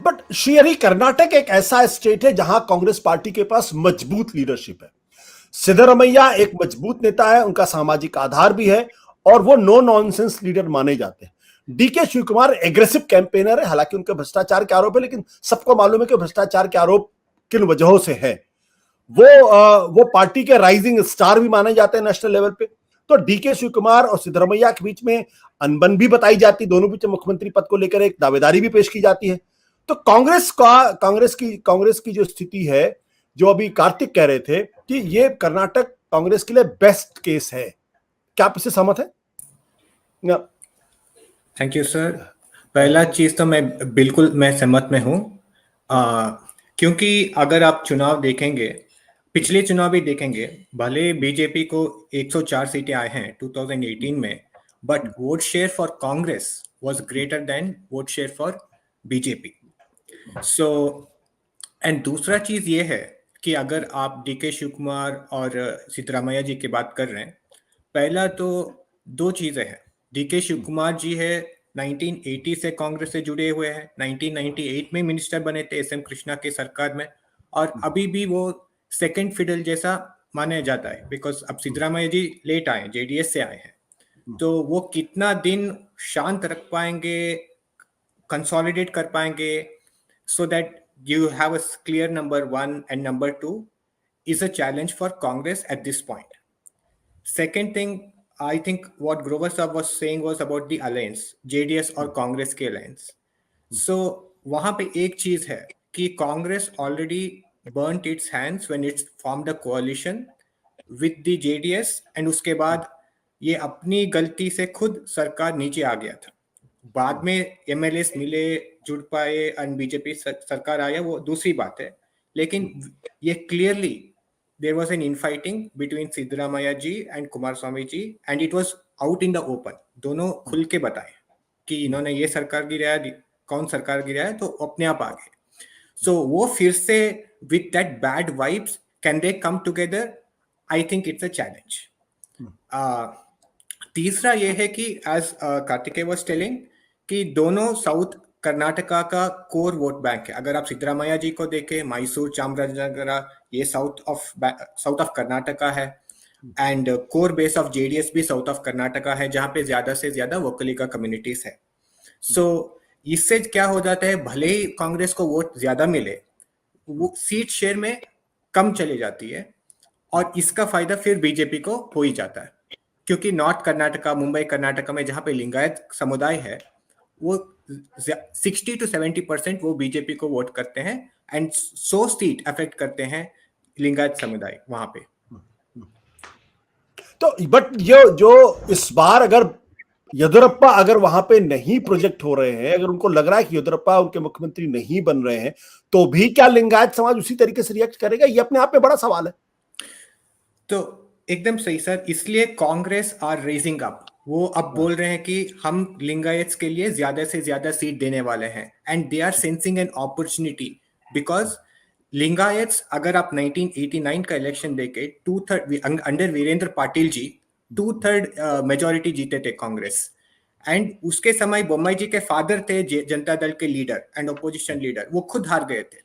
But Shrihari, Karnataka एक ऐसा state है जहां कांग्रेस पार्टी के पास मजबूत लीडरशिप है। सिद्धरमैया एक मजबूत नेता है, उनका सामाजिक आधार भी है और वो नो नॉनसेंस लीडर माने जाते हैं। D K Shiv Kumar aggressive campaigner है, हालांकि उनके भ्रष्टाचार के आरोप है, लेकिन सबको मालूम है कि भ्रष्टाचार के आरोप किन वजहों से है। वो पार्टी के राइजिंग स्टार भी माने जाते हैं नेशनल लेवल पे। तो डीके शिव कुमार और सिद्धरमैया के बीच में अनबन भी बताई जाती, दोनों बीच मुख्यमंत्री पद को लेकर एक दावेदारी भी पेश की जाती है। तो कांग्रेस की जो स्थिति है, जो अभी कार्तिक कह रहे थे कि ये कर्नाटक कांग्रेस के लिए बेस्ट केस है, क्या आप इससे सहमत है? Thank you sir. पहला चीज तो मैं सहमत में हूँ, क्योंकि अगर आप चुनाव देखेंगे, पिछले चुनाव भी देखेंगे, भले बीजेपी को 104 सीटें आए हैं 2018 में, but vote share for Congress was greater than vote share for BJP. So and दूसरा चीज ये है कि अगर आप डीके शिव कुमार और सिद्धरामैया जी की बात कर रहे हैं, पहला तो दो चीजें हैं। डीके शिव कुमार जी है 1980 से कांग्रेस से जुड़े हुए हैं, 1998 में मिनिस्टर बने थे एसएम कृष्णा के सरकार में, और अभी भी वो सेकंड फिडल जैसा माना जाता है, बिकॉज अब सिद्धरामैया जी लेट आए, जेडीएस से आए हैं, तो वो कितना दिन शांत रख पाएंगे, कंसोलिडेट कर पाएंगे, so that you have a clear number one and number two is a challenge for Congress at this point. Second thing, I think what Grover Saab was saying was about the alliance, JDS और कांग्रेस के alliance. So वहां पे एक चीज है कि Congress already burnt its hands when it formed a coalition with the JDS, and उसके बाद ये अपनी गलती से खुद सरकार नीचे आ गया था। बाद में एमएलएस मिले, जुड़ पाए एंड बीजेपी सरकार आया, वो दूसरी बात है, लेकिन ये clearly there was an infighting between Siddaramaiah ji and Kumaraswamy ji, and it was out in the open. दोनों खुल के बताए कि इन्होंने ये सरकार गिराया, कौन सरकार गिराया, तो अपने आप आ गए। सो वो फिर से with that bad vibes can they come together? I think it's a challenge. तीसरा ये है कि एज कार्तिकेय वाज टेलिंग कि दोनों साउथ कर्नाटका का कोर वोट बैंक है। अगर आप सिद्धरामैया जी को देखें, मैसूर, चामराजनगर, ये साउथ ऑफ कर्नाटका है, and core base of JDS भी साउथ ऑफ कर्नाटका है, जहां पे ज्यादा से ज्यादा वोकलिका कम्युनिटीज है। सो इससे क्या हो जाता है, भले ही कांग्रेस को वोट ज्यादा मिले, वो सीट शेयर में कम चली जाती है, और इसका फायदा फिर बीजेपी को हो ही जाता है, क्योंकि नॉर्थ कर्नाटका, मुंबई कर्नाटका में जहां पे लिंगायत समुदाय है, वो 60 to 70% वो बीजेपी को वोट करते हैं, एंड 100 सीट अफेक्ट करते हैं लिंगायत समुदाय वहां पे। तो बट ये जो इस बार अगर येदियुरप्पा अगर वहां पे नहीं प्रोजेक्ट हो रहे हैं, अगर उनको लग रहा है कि येदियुरप्पा उनके मुख्यमंत्री नहीं बन रहे हैं, तो भी क्या लिंगायत समाज उसी तरीके से रिएक्ट करेगा? ये अपने आप में बड़ा सवाल है। तो एकदम सही सर, इसलिए कांग्रेस आर रेजिंग अप। वो अब बोल रहे हैं कि हम लिंगायत्स के लिए ज्यादा से ज्यादा सीट देने वाले हैं, and they are sensing an opportunity, because Lingayats, अगर आप 1989 का इलेक्शन देखे, 2/3 अंडर वीरेंद्र पाटिल जी 2/3 मेजोरिटी जीते थे कांग्रेस, एंड उसके समय बोम्मई जी के फादर थे जनता दल के लीडर एंड ओपोजिशन लीडर, वो खुद हार गए थे।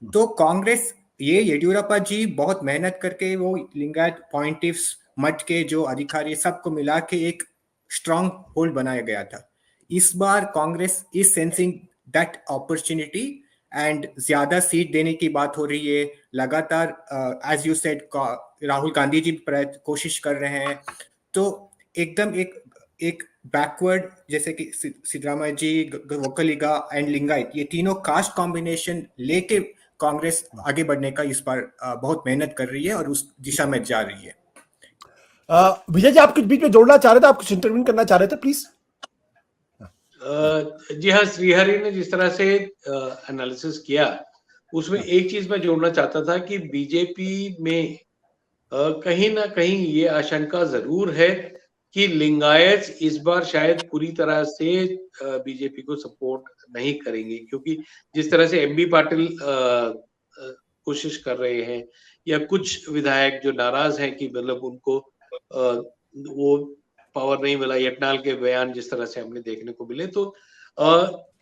तो कांग्रेस, ये येडियुरप्पा जी बहुत मेहनत करके वो लिंगायत पॉइंटिव्स, मठ के जो अधिकारी, सबको मिला के एक स्ट्रॉन्ग होल्ड बनाया गया था। इस बार Congress is sensing that opportunity, and ज्यादा सीट देने की बात हो रही है लगातार। As you said, Rahul Gandhi ji कोशिश कर रहे हैं, तो एकदम एक बैकवर्ड, जैसे कि सिद्धरामैया जी, वोकलिगा एंड लिंगायत, ये तीनों कास्ट कॉम्बिनेशन लेके कांग्रेस आगे बढ़ने का इस बार बहुत मेहनत कर रही है और उस दिशा में जा रही है। विजय जी, आप कुछ बीच में जोड़ना चाह रहे थे, आप कुछ इंटरव्यू करना चाह रहे थे, प्लीज। जी हाँ, श्रीहरि ने जिस तरह से एनालिसिस किया, उसमें एक चीज मैं जोड़ना चाहता था कि बीजेपी में कहीं ना कहीं ये आशंका जरूर है कि लिंगायत इस बार शायद पूरी तरह से बीजेपी को सपोर्ट नहीं करेंगे, क्योंकि जिस तरह से एमबी पाटिल कोशिश कर रहे हैं, या कुछ विधायक जो नाराज हैं कि मतलब उनको वो पावर नहीं मिला, यटनाल के बयान जिस तरह से हमने देखने को मिले, तो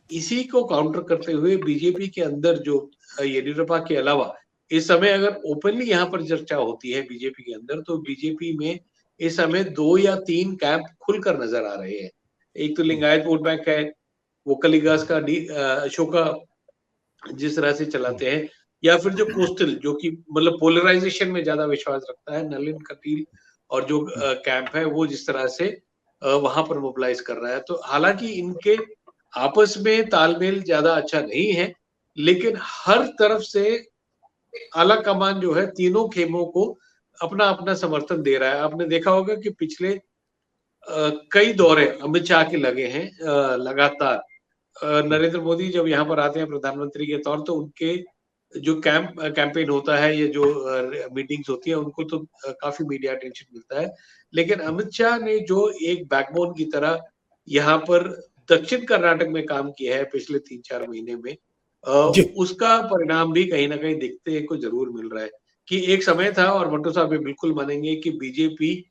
इसी को काउंटर करते हुए बीजेपी के अंदर जो येदियुरप्पा के अलावा इस समय अगर ओपनली यहाँ पर चर्चा होती है बीजेपी के अंदर, तो बीजेपी में इस समय 2 या 3 कैंप खुलकर नजर आ रहे हैं। एक तो लिंगायत वोट बैंक है, वोकलिगास का अशोका जिस तरह से चलाते हैं, या फिर जो कोस्टल जो कि मतलब पोलराइजेशन में ज्यादा विश्वास रखता है, नलिन कटील और जो कैंप है वो जिस तरह से वहां पर मोबिलाइज कर रहा है। तो हालांकि इनके आपस में तालमेल ज्यादा अच्छा नहीं है, लेकिन हर तरफ से आला कमान जो है तीनों खेमों को अपना अपना समर्थन दे रहा है। आपने देखा होगा कि पिछले कई दौरे अमित शाह के लगे हैं लगातार। नरेंद्र मोदी जब यहाँ पर आते हैं प्रधानमंत्री के तौर, तो उनके जो कैंपेन होता है, ये जो मीटिंग्स होती है, उनको तो काफी मीडिया अटेंशन मिलता है। लेकिन अमित शाह ने जो एक बैकबोन की तरह यहाँ पर दक्षिण कर्नाटक में काम किया है पिछले 3-4 महीने में, उसका परिणाम भी कहीं ना कहीं दिखते को जरूर मिल रहा है। कि एक समय था, और मंटो साहब भी बिल्कुल मानेंगे, कि बीजेपी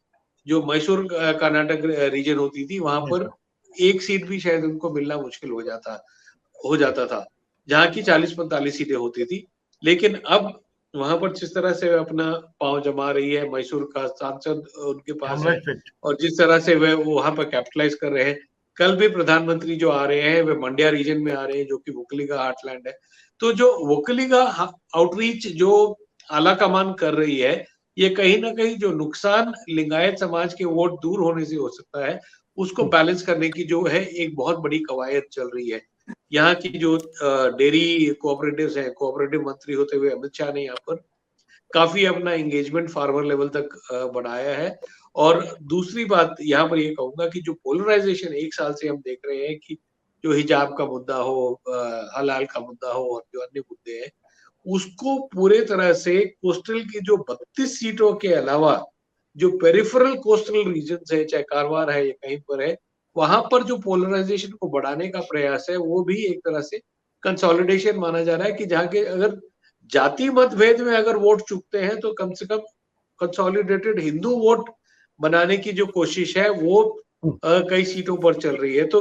जो मैसूर कर्नाटक रीजन होती थी, वहां पर एक सीट भी शायद उनको मिलना मुश्किल हो जाता था, जहाँ की 40-45 सीटें होती थी। लेकिन अब वहां पर जिस तरह से अपना पांव जमा रही है, मैसूर का सांसद उनके पास है, और जिस तरह से वे वहां पर कैपिटलाइज कर रहे हैं। कल भी प्रधानमंत्री जो आ रहे हैं वे मंड्या रीजन में आ रहे हैं, जो कि वोकलिगा हार्टलैंड है। तो जो वोकलिगा आउटरीच जो आला कमान कर रही है, ये कहीं ना कहीं जो नुकसान लिंगायत समाज के वोट दूर होने से हो सकता है, उसको बैलेंस करने की जो है एक बहुत बड़ी कवायद चल रही है। यहाँ की जो डेयरी कोऑपरेटिव्स हैं, कोऑपरेटिव मंत्री होते हुए अमित शाह ने यहाँ पर काफी अपना एंगेजमेंट फार्मर लेवल तक बढ़ाया है। और दूसरी बात यहाँ पर ये कहूंगा कि जो पोलराइजेशन 1 साल से हम देख रहे हैं, कि जो हिजाब का मुद्दा हो, हलाल का मुद्दा हो, और जो अन्य मुद्दे हैं, उसको पूरे तरह से कोस्टल की जो 32 सीटों के अलावा जो पेरिफेरल कोस्टल रीजन है, चाहे कारवार है या कहीं पर है, वहां पर जो पोलराइजेशन को बढ़ाने का प्रयास है, वो भी एक तरह से कंसोलिडेशन माना जा रहा है। कि जहाँ के अगर जाति मतभेद में अगर वोट चुकते हैं, तो कम से कम कंसोलिडेटेड हिंदू वोट बनाने की जो कोशिश है वो कई सीटों पर चल रही है। तो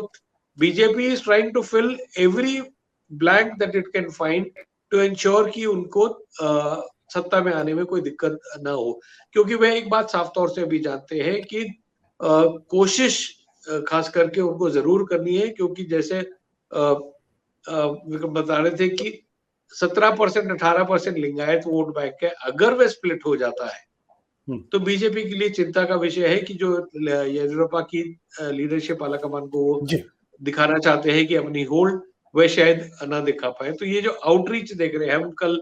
BJP is trying to fill every blank that it can find to ensure कि उनको सत्ता में आने में कोई दिक्कत ना हो। क्योंकि वह एक बात साफ तौर से भी जानते हैं कि कोशिश खास करके उनको जरूर करनी है, क्योंकि जैसे विक्रम बता रहे थे कि 17% 18% लिंगायत वोट बैंक है। अगर वह स्प्लिट हो जाता है तो बीजेपी के लिए चिंता का विषय है कि जो येदियुरप्पा की लीडरशिप आला कमान को वो दिखाना चाहते हैं कि अपनी होल्ड, वह शायद ना दिखा पाए। तो ये जो आउटरीच देख रहे हैं हम, कल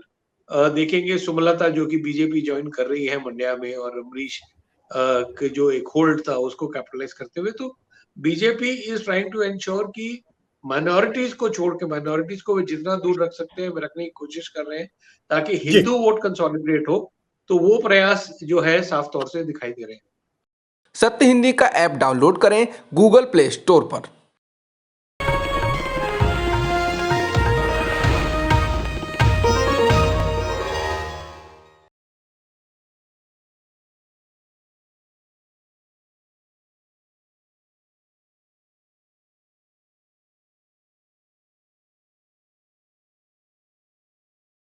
देखेंगे सुमलता जो कि बीजेपी ज्वाइन कर रही है मंड्या में, और अमरीश के जो एक होल्ड था उसको कैपिटलाइज करते हुए। तो BJP is trying to ensure कि माइनॉरिटीज को छोड़ के, माइनॉरिटीज को वे जितना दूर रख सकते हैं वे रखने की कोशिश कर रहे हैं, ताकि हिंदू वोट कंसोलिडेट हो। तो वो प्रयास जो है साफ तौर से दिखाई दे रहे हैं। सत्य हिंदी का ऐप डाउनलोड करें गूगल प्ले स्टोर पर।